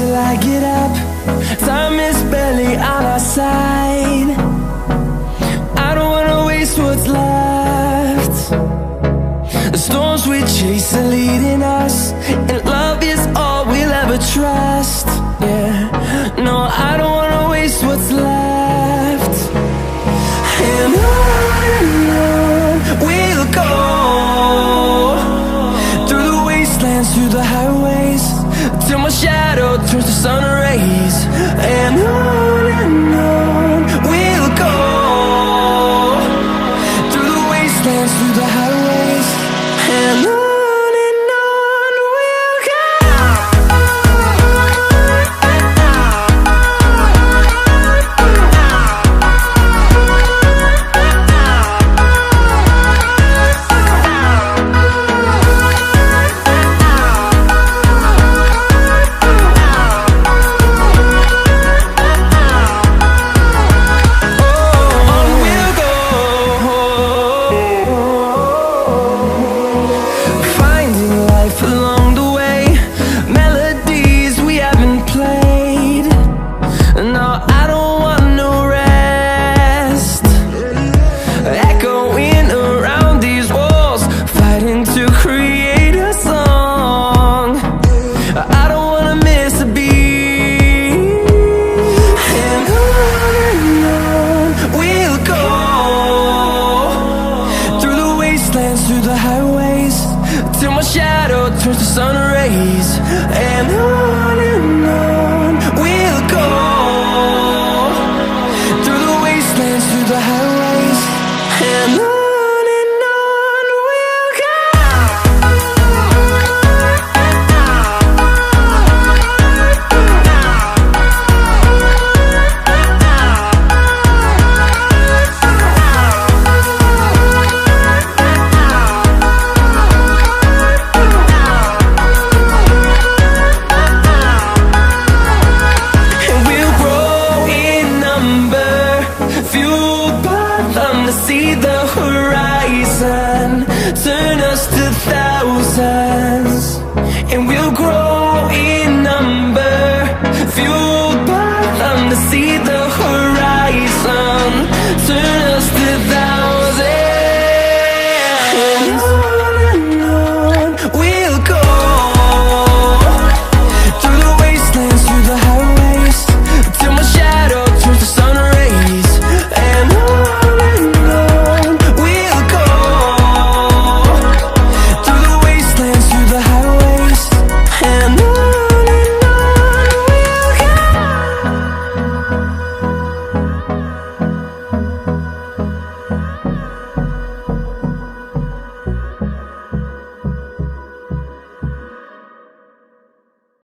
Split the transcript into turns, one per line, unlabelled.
till I get up. Time is barely on our side. I don't wanna waste what's left. The storms we chase are leading us, and love is all we'll ever trust. Yeah, no, I don't wanna waste what's left. And on we'll go, through the wastelands, through the highways, till my shadow turns to sun rays. And on we'll go, through the wastelands, through the highways, and on we'll go. Through the highways, till my shadow turns to sun rays. And on we'll go, through the wastelands, through the highways, and on we'll go. To see the horizon turn us to thousands, and we'll grow in number, fueled by them to see the horizon.